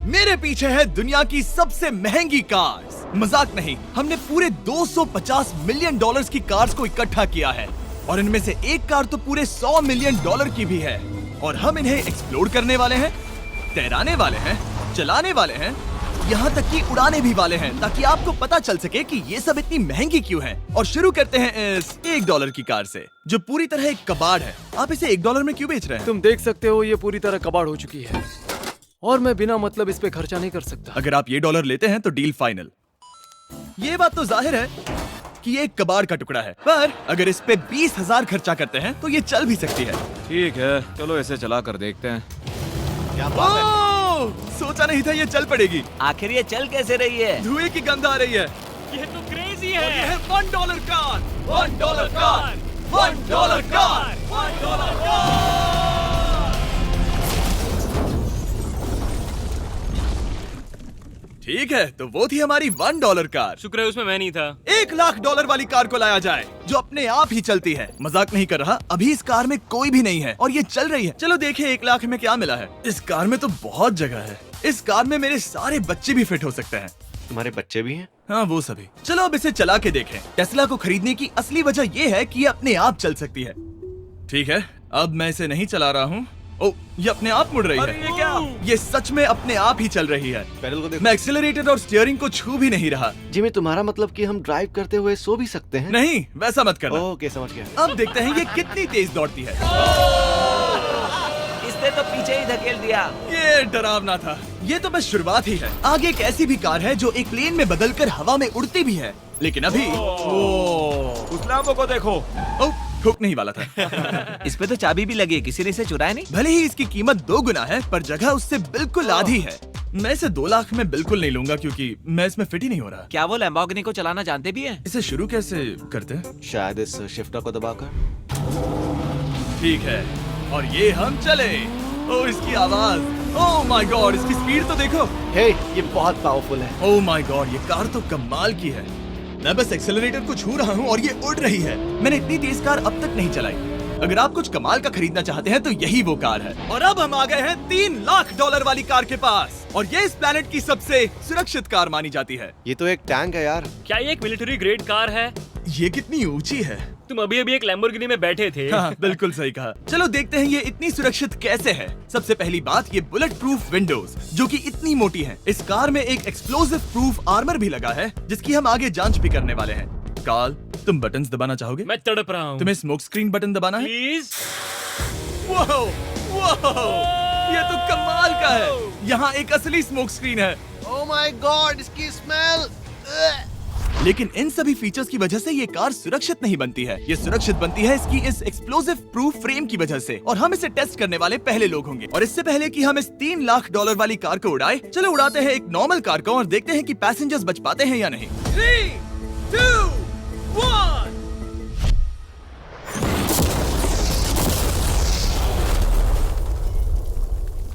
मेरे पीछे है दुनिया की सबसे महंगी कार्स। मजाक नहीं, हमने पूरे 250 मिलियन डॉलर्स की कार्स को इकट्ठा किया है और इनमें से एक कार तो पूरे 100 मिलियन डॉलर की भी है। और हम इन्हें एक्सप्लोर करने वाले हैं, तैराने वाले हैं, चलाने वाले हैं, यहाँ तक कि उड़ाने भी वाले हैं, ताकि आपको पता चल सके कि ये सब इतनी महंगी क्यों है। और शुरू करते हैं इस $1 की कार से, जो पूरी तरह एक कबाड़ है। आप इसे $1 में क्यों बेच रहे हैं? तुम देख सकते हो ये पूरी तरह कबाड़ हो चुकी है और मैं बिना मतलब इस पे खर्चा नहीं कर सकता। अगर आप ये $1 लेते हैं तो डील फाइनल। ये बात तो जाहिर है कि ये एक कबाड़ का टुकड़ा है, पर अगर इस पे 20,000 खर्चा करते हैं तो ये चल भी सकती है। ठीक है, चलो इसे चला कर देखते हैं। क्या बात है? सोचा नहीं था ये चल पड़ेगी। आखिर ये चल कैसे रही है? धुएं की गंध आ रही है। ये तो क्रेजी और ये है $1 कार, $1 कार, $1 कार, $1 कार। ठीक है, तो वो थी हमारी $1 कार। शुक्र है उसमें मैं नहीं था। $1,00,000 वाली कार को लाया जाए जो अपने आप ही चलती है। मजाक नहीं कर रहा, अभी इस कार में कोई भी नहीं है और ये चल रही है। चलो देखें 1 लाख में क्या मिला है। इस कार में तो बहुत जगह है। इस कार में मेरे सारे बच्चे भी फिट हो सकते हैं। तुम्हारे बच्चे भी हैं? हाँ, वो सभी। चलो अब इसे चला के देखें। टेस्ला को खरीदने की असली वजह ये है कि ये अपने आप चल सकती है। ठीक है, अब मैं इसे नहीं चला रहा हूँ। ओ, ये अपने आप मुड़ रही है। ये क्या? ये सच में अपने आप ही चल रही है। पैडल को देखो। मैं एक्सीलरेटर और स्टीयरिंग को छू भी नहीं रहा। जिमी, तुम्हारा मतलब कि हम ड्राइव करते हुए सो भी सकते हैं? नहीं, वैसा मत करना। ओके, समझ गया। अब देखते हैं ये कितनी तेज दौड़ती है। इसने तो पीछे ही धकेल दिया। ये डरावना था। ये तो बस शुरुआत ही है। आगे एक ऐसी भी कार है जो एक प्लेन में बदलकर हवा में उड़ती भी है, लेकिन अभी उस लैम्बो को देखो। ओ, ठोकने ही वाला था। इस पे तो चाबी भी लगी है, किसी ने इसे चुराया नहीं। भले ही इसकी कीमत 2 गुना है, पर जगह उससे बिल्कुल आधी है। मैं इसे 2 लाख में बिल्कुल नहीं लूंगा क्योंकि मैं इसमें फिट ही नहीं हो रहा। क्या वो लैम्बोर्गिनी को चलाना जानते भी हैं? इसे शुरू कैसे करते हैं? शायद इस शिफ्टर को दबाकर। ठीक है, और ये हम चले। ओ, इसकी आवाज, ओह माय गॉड, इसकी स्पीड तो देखो। हे, ये बहुत पावरफुल है। ओह माय गॉड, ये कार तो कमाल की है। मैं बस एक्सेलरेटर को छू रहा हूँ और ये उड़ रही है। मैंने इतनी तेज कार अब तक नहीं चलाई। अगर आप कुछ कमाल का खरीदना चाहते हैं तो यही वो कार है। और अब हम आ गए हैं $3,00,000 वाली कार के पास, और ये इस प्लेनेट की सबसे सुरक्षित कार मानी जाती है। ये तो एक टैंक है यार। क्या ये एक मिलिट्री ग्रेड कार है? ये कितनी ऊंची है। तुम अभी अभी एक लैम्बोर्गिनी में बैठे थे। हाँ, बिल्कुल सही कहा। चलो देखते हैं ये इतनी सुरक्षित कैसे है। सबसे पहली बात, ये बुलेट प्रूफ विंडोज जो कि इतनी मोटी हैं। इस कार में एक एक्सप्लोसिव प्रूफ आर्मर भी लगा है, जिसकी हम आगे जांच भी करने वाले हैं। कार्ल, तुम बटन्स दबाना चाहोगे? मैं तड़प रहा हूँ। तुम्हें स्मोक स्क्रीन बटन दबाना है? प्लीज। वाओ, वाओ, ये तो कमाल का है। यहाँ एक असली स्मोक स्क्रीन है। ओह माय गॉड, इसकी स्मेल। लेकिन इन सभी फीचर्स की वजह से ये कार सुरक्षित नहीं बनती है। ये सुरक्षित बनती है इसकी इस एक्सप्लोसिव प्रूफ फ्रेम की वजह से, और हम इसे टेस्ट करने वाले पहले लोग होंगे। और इससे पहले कि हम इस $3,00,000 वाली कार को उड़ाए, चलो उड़ाते हैं एक नॉर्मल कार को और देखते हैं कि पैसेंजर्स बच पाते हैं या नहीं। 3, 2, 1।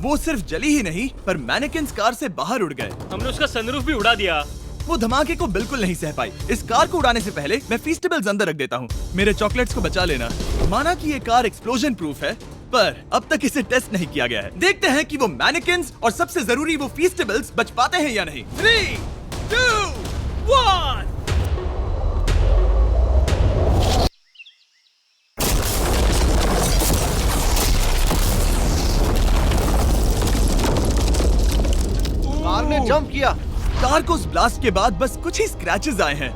वो सिर्फ जली ही नहीं, पर मैनेकिन्स कार से बाहर उड़ गए। हमने उसका सनरूफ भी उड़ा दिया। वो धमाके को बिल्कुल नहीं सह पाई। इस कार को उड़ाने से पहले मैं फीस्टेबल्स अंदर रख देता हूँ। मेरे चॉकलेट्स को बचा लेना। माना कि ये कार एक्सप्लोजन प्रूफ है, पर अब तक इसे टेस्ट नहीं किया गया है। देखते हैं कि वो मैनेकिन्स और सबसे जरूरी वो फीस्टेबल्स बच पाते हैं या नहीं। 3, 2, 1। कार ने जंप किया। कार को उस ब्लास्ट के बाद बस कुछ ही स्क्रैचेस आए हैं।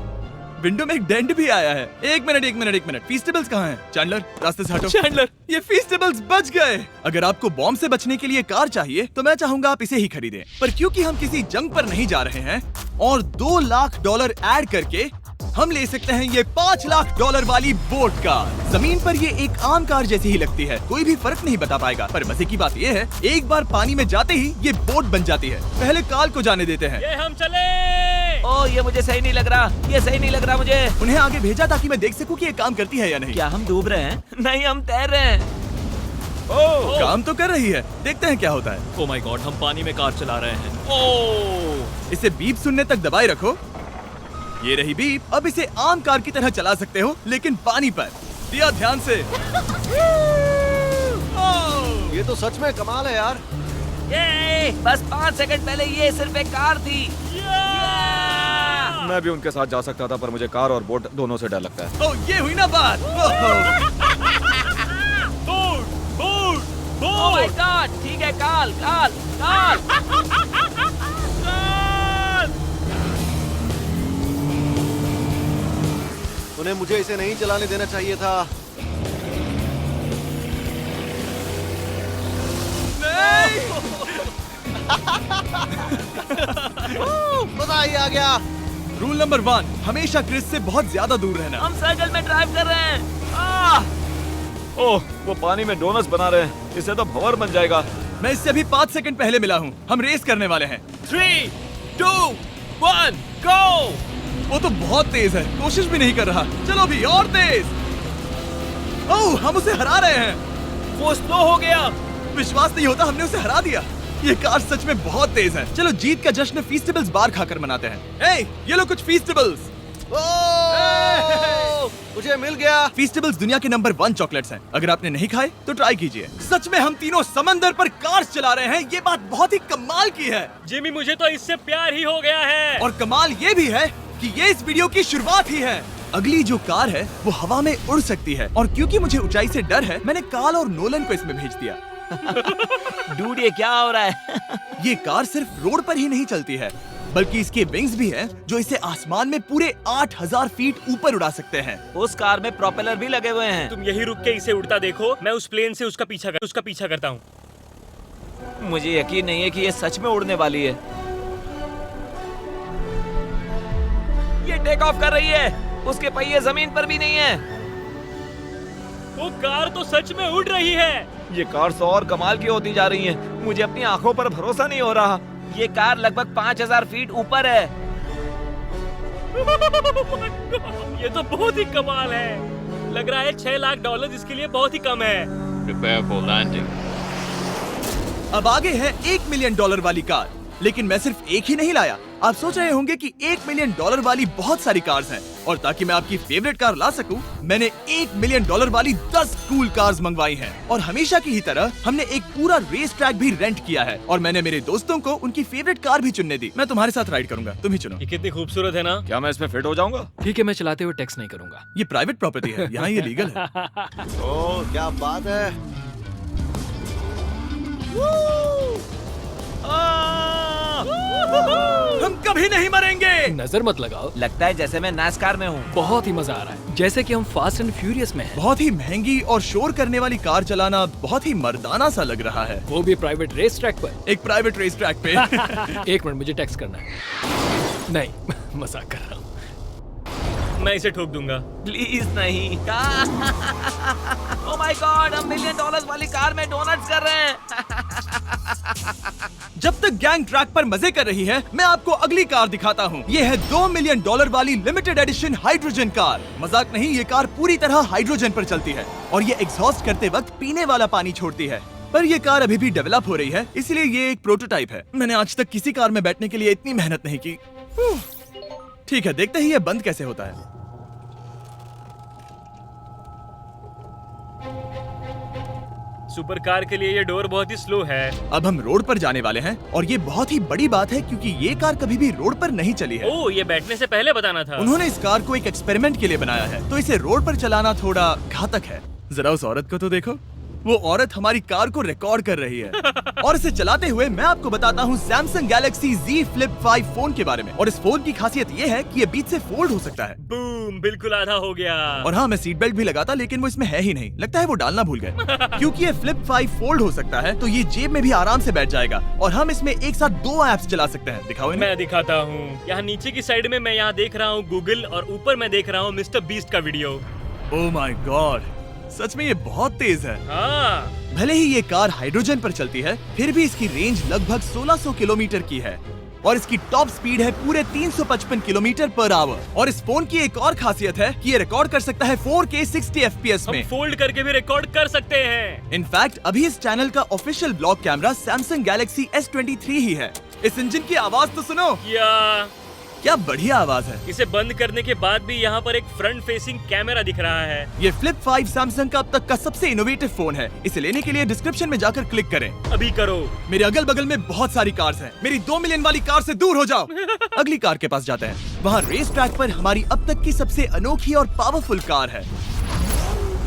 विंडो में एक डेंट भी आया है। एक मिनट। फीस्टेबल्स कहाँ हैं? चैंडलर, रास्ते से हटो। चैंडलर, ये फीस्टेबल्स बच गए। अगर आपको बॉम्ब से बचने के लिए कार चाहिए तो मैं चाहूंगा आप इसे ही खरीदें। पर क्योंकि हम किसी जंग पर नहीं जा रहे हैं और $2,00,000 ऐड करके हम ले सकते हैं ये $5,00,000 वाली बोट कार। जमीन पर ये एक आम कार जैसी ही लगती है, कोई भी फर्क नहीं बता पाएगा। पर मजे की बात ये है, एक बार पानी में जाते ही ये बोट बन जाती है। पहले कार्ल को जाने देते हैं। ये हम चले। ओ, ये मुझे सही नहीं लग रहा। ये सही नहीं लग रहा मुझे। उन्हें आगे भेजा ताकि मैं देख सकूं कि ये काम करती है या नहीं। क्या हम डूब रहे हैं? नहीं, हम तैर रहे हैं। काम तो कर रही है, देखते हैं क्या होता है। ओ माय गॉड, हम पानी में कार चला रहे हैं। ओह, इसे बीप सुनने तक दबाए रखो। ये रही बीप। अब इसे आम कार की तरह चला सकते हो, लेकिन पानी पर। दिया ध्यान से। ये तो सच में कमाल है यार। ये बस 5 सेकंड पहले ये सिर्फ एक कार थी। मैं भी उनके साथ जा सकता था, पर मुझे कार और बोट दोनों से डर लगता है। ओह, ये हुई ना बात। ओह माय गॉड, ठीक है, काल काल काल। उन्हें मुझे इसे नहीं चलाने देना चाहिए था। मजा ही आ गया। रूल नंबर 1, हमेशा क्रिस से बहुत ज्यादा दूर रहना। हम सर्कल में ड्राइव कर रहे हैं। ओह, वो पानी में डोनट्स बना रहे हैं। इससे तो भंवर बन जाएगा। मैं इससे अभी 5 सेकंड पहले मिला हूँ। हम रेस करने वाले हैं। 3, 2, 1, गो। वो तो बहुत तेज है, कोशिश भी नहीं कर रहा। चलो भी और तेज। ओह, हम उसे हरा रहे हैं। वो स्लो हो गया। विश्वास नहीं होता, हमने उसे हरा दिया। ये कार सच में बहुत तेज है। चलो जीत का जश्न फीस्टेबल्स बार खाकर मनाते हैं। ए, ये लो कुछ फीस्टेबल्स। मुझे मिल गया। फीस्टेबल्स दुनिया के नंबर 1 चॉकलेट्स हैं। अगर आपने नहीं खाए तो ट्राई कीजिए। सच में हम तीनों समंदर पर कार्स चला रहे हैं। ये बात बहुत ही कमाल की है। जिमी, मुझे तो इससे प्यार ही हो गया है। और कमाल ये भी है कि ये इस वीडियो की शुरुआत ही है। अगली जो कार है वो हवा में उड़ सकती है, और क्योंकि मुझे ऊंचाई से डर है, मैंने काल और नोलन को इसमें भेज दिया। डूड, ये क्या हो रहा है? ये कार सिर्फ रोड पर ही नहीं चलती है, बल्कि इसके विंग्स भी हैं जो इसे आसमान में पूरे 8000 फीट ऊपर उड़ा सकते हैं। उस कार में प्रोपेलर भी लगे हुए हैं। तुम यही रुक के इसे उड़ता देखो, मैं उस प्लेन से उसका पीछा करता हूँ। मुझे यकीन नहीं है कि ये सच में उड़ने वाली है। ये टेक ऑफ कर रही है। उसके पहिए जमीन पर भी नहीं है। वो कार तो सच में उड़ रही है। ये कार तो और कमाल की होती जा रही है। मुझे अपनी आंखों पर भरोसा नहीं हो रहा। ये कार लगभग 5000 फीट ऊपर है। ये तो बहुत ही कमाल है। लग रहा है $6 लाख इसके लिए बहुत ही कम है। Prepare for landing. अब आगे है $1 मिलियन वाली कार, लेकिन मैं सिर्फ एक ही नहीं लाया। आप सोच रहे होंगे कि $1 मिलियन वाली बहुत सारी कार्स हैं, और ताकि मैं आपकी फेवरेट कार ला सकूं, मैंने $1 मिलियन वाली 10 कूल कार्स मंगवाई हैं। और हमेशा की ही तरह हमने एक पूरा रेस ट्रैक भी रेंट किया है, और मैंने मेरे दोस्तों को उनकी फेवरेट कार भी चुनने दी। मैं तुम्हारे साथ राइड करूंगा, तुम ही चुनो। ये कितनी खूबसूरत है ना। क्या मैं इसमें फिट हो जाऊंगा? ठीक है, मैं चलाते हुए टेक्स्ट नहीं करूंगा। ये प्राइवेट प्रॉपर्टी है, यहाँ ये लीगल है। ओह, क्या बात है। हम कभी नहीं मरेंगे। नजर मत लगाओ। लगता है जैसे मैं नास्कार में हूँ। बहुत ही मजा आ रहा है, जैसे कि हम फास्ट एंड फ्यूरियस में हैं। बहुत ही महंगी और शोर करने वाली कार चलाना बहुत ही मर्दाना सा लग रहा है। वो भी प्राइवेट रेस ट्रैक पर। एक प्राइवेट रेस ट्रैक पे। 1 मिनट, मुझे टेक्स्ट करना है। नहीं, मजाक कर रहा हूँ। मैं इसे ठोक दूंगा। प्लीज नहीं। ओह माय गॉड, हम $1 मिलियन वाली कार में डोनट्स कर रहे हैं। जब तक गैंग ट्रैक पर मजे कर रही है, मैं आपको अगली कार दिखाता हूँ। ये है $2 मिलियन वाली लिमिटेड एडिशन हाइड्रोजन कार। मजाक नहीं, ये कार पूरी तरह हाइड्रोजन पर चलती है, और ये एग्जॉस्ट करते वक्त पीने वाला पानी छोड़ती है। पर ये कार अभी भी डेवलप हो रही है, इसलिए ये एक प्रोटोटाइप है। मैंने आज तक किसी कार में बैठने के लिए इतनी मेहनत नहीं की। ठीक है, देखते ही ये बंद कैसे होता है। सुपर कार के लिए ये डोर बहुत ही स्लो है। अब हम रोड पर जाने वाले हैं, और ये बहुत ही बड़ी बात है क्योंकि ये कार कभी भी रोड पर नहीं चली है। ओह, ये बैठने से पहले बताना था। उन्होंने इस कार को एक एक्सपेरिमेंट के लिए बनाया है, तो इसे रोड पर चलाना थोड़ा घातक है। जरा उस औरत को तो देखो, वो औरत हमारी कार को रिकॉर्ड कर रही है। और इसे चलाते हुए मैं आपको बताता हूँ Samsung Galaxy Z Flip 5 phone के बारे में। और इस फोन की खासियत ये है कि ये बीच से फोल्ड हो सकता है। बूम, बिल्कुल आधा हो गया। और हाँ, मैं सीट बेल्ट भी लगाता, लेकिन वो इसमें है ही नहीं। लगता है वो डालना भूल गए। क्योंकि ये Flip 5 फोल्ड हो सकता है, तो ये जेब में भी आराम से बैठ जाएगा, और हम इसमें एक साथ 2 ऐप्स चला सकते हैं। दिखाओ इन्हें। मैं दिखाता हूँ। यहाँ नीचे की साइड में मैं यहाँ देख रहा हूँ गूगल, और ऊपर मैं देख रहा हूँ मिस्टर बीस्ट का वीडियो। ओह माय गॉड, सच में ये बहुत तेज है। हाँ, भले ही ये कार हाइड्रोजन पर चलती है, फिर भी इसकी रेंज लगभग 1600 किलोमीटर की है, और इसकी टॉप स्पीड है पूरे 355 किलोमीटर पर आवर। और इस फोन की एक और खासियत है कि ये रिकॉर्ड कर सकता है 4K 60 FPS हम में। फोल्ड करके भी रिकॉर्ड कर सकते हैं। इनफैक्ट अभी इस चैनल का official blog camera Samsung Galaxy S23 ही है। इस इंजन की आवाज तो सुनो। या क्या बढ़िया आवाज है। इसे बंद करने के बाद भी यहाँ पर एक फ्रंट फेसिंग कैमरा दिख रहा है। ये फ्लिप 5 सैमसंग का अब तक का सबसे इनोवेटिव फोन है। इसे लेने के लिए डिस्क्रिप्शन में जाकर क्लिक करें। अभी करो। मेरे अगल बगल में बहुत सारी कार्स हैं। मेरी 2 मिलियन वाली कार से दूर हो जाओ। अगली कार के पास जाते हैं। वहाँ रेस ट्रैक पर हमारी अब तक की सबसे अनोखी और पावरफुल कार है।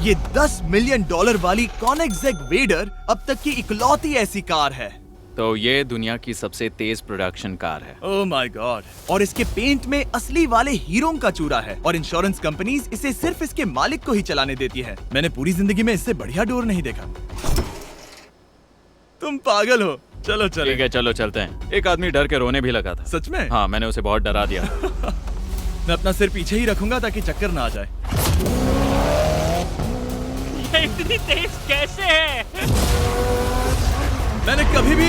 ये $10 मिलियन वाली कॉनिग्सेग वेडर अब तक की इकलौती ऐसी कार है। तो ये दुनिया की सबसे तेज प्रोडक्शन कार है। Oh my God. और इसके पेंट में असली वाले हीरों का चूरा है और इंश्योरेंस कंपनीज इसे सिर्फ इसके मालिक को ही चलाने देती है। मैंने पूरी जिंदगी में इससे बढ़िया डोर नहीं देखा। तुम पागल हो। चलो ठीक चले। है, चलो चलते हैं। एक आदमी डर के रोने भी लगा था। सच में? हाँ, मैंने उसे बहुत डरा दिया। मैं अपना सिर पीछे ही रखूंगा ताकि चक्कर ना आ जाए। ये इतनी तेज कैसे है? मैंने कभी भी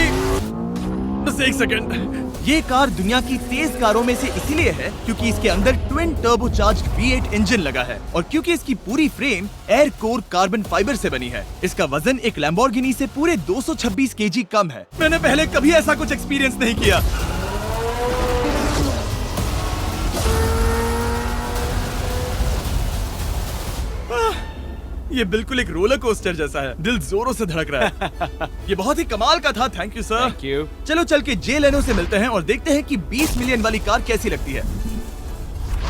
बस एक सेकंड। ये कार दुनिया की तेज कारों में से इसीलिए है क्योंकि इसके अंदर ट्विन टर्बोचार्ज्ड V8 इंजन लगा है और क्योंकि इसकी पूरी frame air core carbon fibre से बनी है। इसका वजन एक लैम्बोर्गिनी से पूरे 226 kg कम है। मैंने पहले कभी ऐसा कुछ एक्सपीरियंस नहीं किया। ये बिल्कुल एक रोलर कोस्टर जैसा है। दिल जोरों से धड़क रहा है। ये बहुत ही कमाल का था। Thank you sir. Thank you. चलो चल के जे लेनो से मिलते हैं और देखते हैं कि 20 मिलियन वाली कार कैसी लगती है।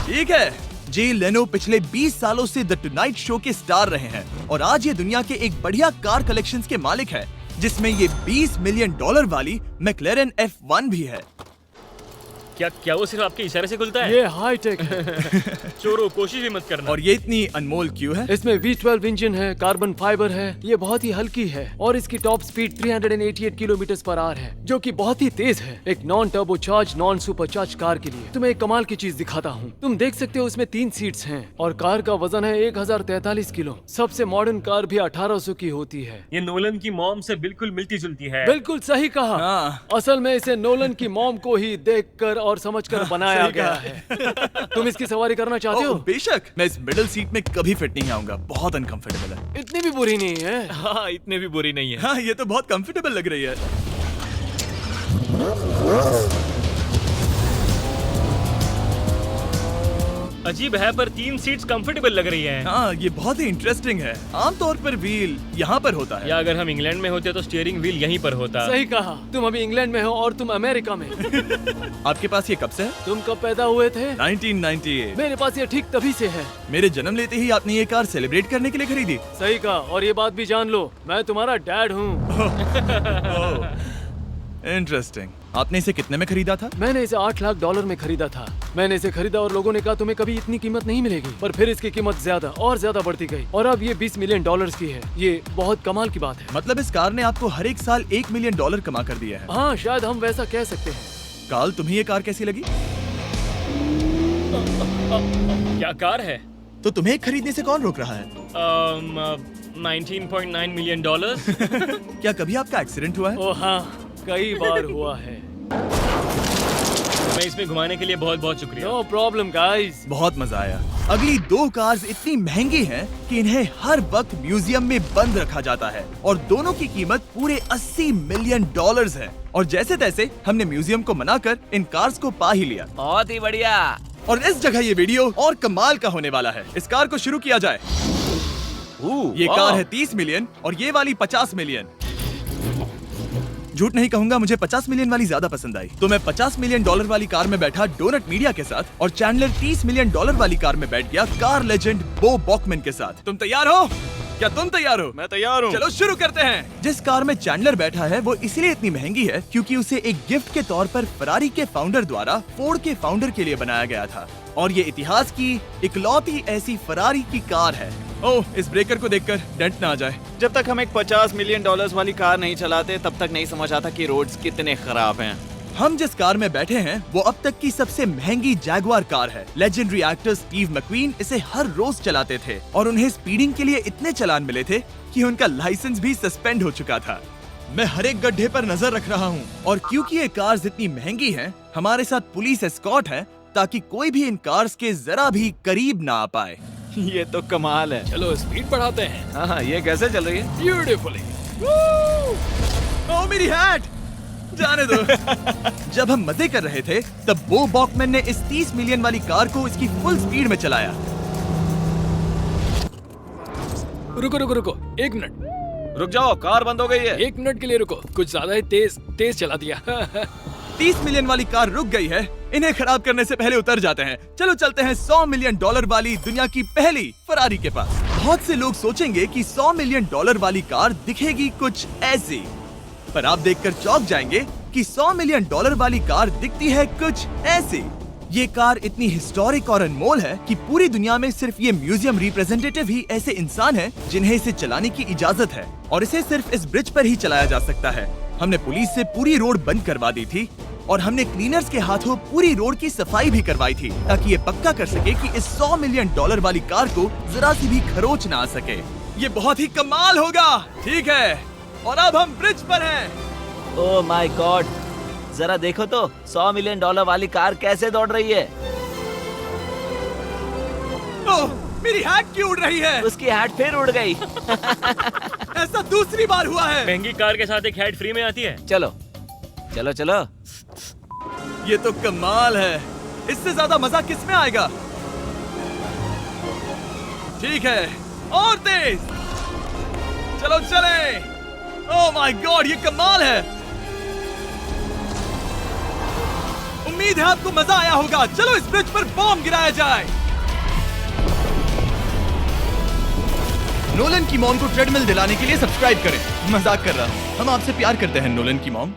ठीक है, जे लेनो पिछले 20 सालों से द टुनाइट शो के स्टार रहे हैं और आज ये दुनिया के एक बढ़िया कार कलेक्शंस के मालिक है, जिसमें ये $20 मिलियन वाली मैक्लेरन F1 भी है। क्या वो सिर्फ आपके इशारे से खुलता है? ये हाई टेक है। चोरों, कोशिश भी मत करना। और ये इतनी अनमोल क्यों है? इसमें V12 इंजन है, कार्बन फाइबर है, ये बहुत ही हल्की है और इसकी top speed 388 kilometre per hour है, जो कि बहुत ही तेज है एक non turbocharge non supercharge car के लिए। तुम्हें एक कमाल की चीज दिखाता हूँ। तुम देख सकते हो इसमें 3 सीट्स हैं और कार का वजन है 1043 किलो। सबसे मॉडर्न कार भी 1800 की होती है। ये नोलन की मॉम से बिल्कुल मिलती जुलती है। बिल्कुल सही कहा। हाँ। असल में इसे नोलन की मॉम को ही देखकर और समझकर बनाया सही गया कहा। है। तुम इसकी सवारी करना चाहते हो? ओह, बेशक। मैं इस मिडिल सीट में कभी फिट नहीं आऊंगा। बहुत अनकंफर्टेबल है। इतनी भी बुरी नहीं है। हाँ, इतने भी बुरी नहीं है। हाँ, ये तो बहुत कंफर्टेबल लग रही है। अजीब है पर 3 सीट्स कंफर्टेबल लग रही हैं। हाँ, ये बहुत ही इंटरेस्टिंग है। आमतौर पर व्हील यहाँ पर होता है। या अगर हम इंग्लैंड में होते तो स्टीयरिंग व्हील यहीं पर होता। सही कहा। तुम अभी इंग्लैंड में हो और तुम अमेरिका में। आपके पास ये कब से है? तुम कब पैदा हुए थे? 1998। मेरे पास ये ठीक तभी से है। मेरे जन्म लेते ही आपने ये कार सेलिब्रेट करने के लिए खरीदी। सही कहा। और ये बात भी जान लो, मैं तुम्हारा डैड हूँ। इंटरेस्टिंग। आपने इसे कितने में खरीदा था? मैंने इसे $8 लाख में खरीदा था। मैंने इसे खरीदा और लोगों ने कहा तुम्हें कभी इतनी कीमत नहीं मिलेगी, पर फिर इसकी कीमत ज्यादा और ज्यादा बढ़ती गई और अब ये $20 मिलियन की है। ये बहुत कमाल की बात है। मतलब इस कार ने आपको हर एक साल $1 मिलियन कमा कर दिया है। हाँ, शायद हम वैसा कह सकते हैं। काल, तुम्हें ये कार कैसी लगी? क्या कार है? तो तुम्हें खरीदने से कौन रोक रहा है? 19.9 मिलियन डॉलर। क्या कभी आपका एक्सीडेंट हुआ है? ओ हाँ, कई बार हुआ है। मैं इसमें घुमाने के लिए बहुत बहुत शुक्रिया। No problem guys. बहुत मजा आया। अगली 2 कार्स इतनी महंगी हैं कि इन्हें हर वक्त म्यूजियम में बंद रखा जाता है और दोनों की कीमत पूरे $80 मिलियन है। और जैसे तैसे हमने म्यूजियम को मनाकर इन कार्स को पा ही लिया। बहुत ही बढ़िया। और इस जगह ये वीडियो और कमाल का होने वाला है। इस कार को शुरू किया जाए। ये कार है 30 मिलियन और ये वाली 50 मिलियन। झूठ नहीं कहूंगा, मुझे 50 मिलियन वाली ज्यादा पसंद आई। तो मैं $50 मिलियन वाली कार में बैठा डोनट मीडिया के साथ और चैंडलर $30 मिलियन वाली कार में बैठ गया कार लेजेंड बो बॉकमैन के साथ। तुम तैयार हो? क्या तुम तैयार हो? मैं तैयार हूँ। चलो शुरू करते हैं। जिस कार में चैंडलर बैठा है वो इसलिए इतनी महंगी है क्योंकि उसे एक गिफ्ट के तौर पर फरारी के फाउंडर द्वारा फोर्ड के फाउंडर के लिए बनाया गया था और ये इतिहास की इकलौती ऐसी फरारी की कार है। ओह, इस ब्रेकर को देखकर डेंट ना आ जाए। जब तक हम एक $50 मिलियन वाली कार नहीं चलाते तब तक नहीं समझ आता कि रोड्स कितने खराब हैं। हम जिस कार में बैठे हैं वो अब तक की सबसे महंगी जैगवार कार है। लेजेंडरी एक्टर स्टीव मैक्वीन इसे हर रोज चलाते थे और उन्हें स्पीडिंग के लिए इतने चालान मिले थे कि उनका लाइसेंस भी सस्पेंड हो चुका था। मैं हर एक गड्ढे पर नजर रख रहा हूँ और क्योंकि ये कार्स इतनी महंगी हैं, हमारे साथ पुलिस एस्कॉर्ट है ताकि कोई भी इन कार्स के जरा भी करीब ना आ पाए। ये तो कमाल है। चलो स्पीड बढ़ाते हैं। हाँ, ये कैसे चल रही है? ब्यूटीफुली। ओह, मेरी हैट! जाने दो। जब हम मजे कर रहे थे तब बो बॉकमैन ने इस 30 मिलियन वाली कार को इसकी फुल स्पीड में चलाया। रुको रुको रुको, 1 मिनट। रुक जाओ, कार बंद हो गई है। 1 मिनट के लिए रुको, कुछ ज्यादा ही तेज चला दिया। 30 मिलियन वाली कार रुक गई है। इन्हें खराब करने से पहले उतर जाते हैं। चलो चलते हैं $100 मिलियन वाली दुनिया की पहली फरारी के पास। बहुत से लोग सोचेंगे कि $100 मिलियन वाली कार दिखेगी कुछ ऐसी, पर आप देखकर चौंक जाएंगे कि $100 मिलियन वाली कार दिखती है कुछ ऐसी। ये कार इतनी हिस्टोरिक और अनमोल है कि पूरी दुनिया में सिर्फ ये म्यूजियम रिप्रेजेंटेटिव ही ऐसे इंसान हैं जिन्हें इसे चलाने की इजाजत है, और इसे सिर्फ इस ब्रिज पर ही चलाया जा सकता है। हमने पुलिस से पूरी रोड बंद करवा दी थी और हमने क्लीनर्स के हाथों पूरी रोड की सफाई भी करवाई थी, ताकि ये पक्का कर सके कि इस $100 मिलियन वाली कार को जरा सी भी खरोच ना आ सके। ये बहुत ही कमाल होगा, ठीक है? और अब हम ब्रिज पर हैं। ओह माय गॉड, जरा देखो तो $100 मिलियन वाली कार कैसे दौड़ रही है। ओह, मेरी हैट क्यों उड़ रही है? उसकी हैट फिर उड़ गई। ऐसा दूसरी बार हुआ है। महंगी कार के साथ एक हैट फ्री में आती है। चलो चलो चलो। ये तो कमाल है। इससे ज्यादा मजा किस में आएगा? ठीक है, और तेज। चलो चले। ओह माय गॉड, ये कमाल है। उम्मीद है आपको मजा आया होगा। चलो इस ब्रिज पर बॉम्ब गिराया जाए। नोलन की मॉम को ट्रेडमिल दिलाने के लिए सब्सक्राइब करें। मजाक कर रहा हूँ, हम आपसे प्यार करते हैं नोलन की मॉम।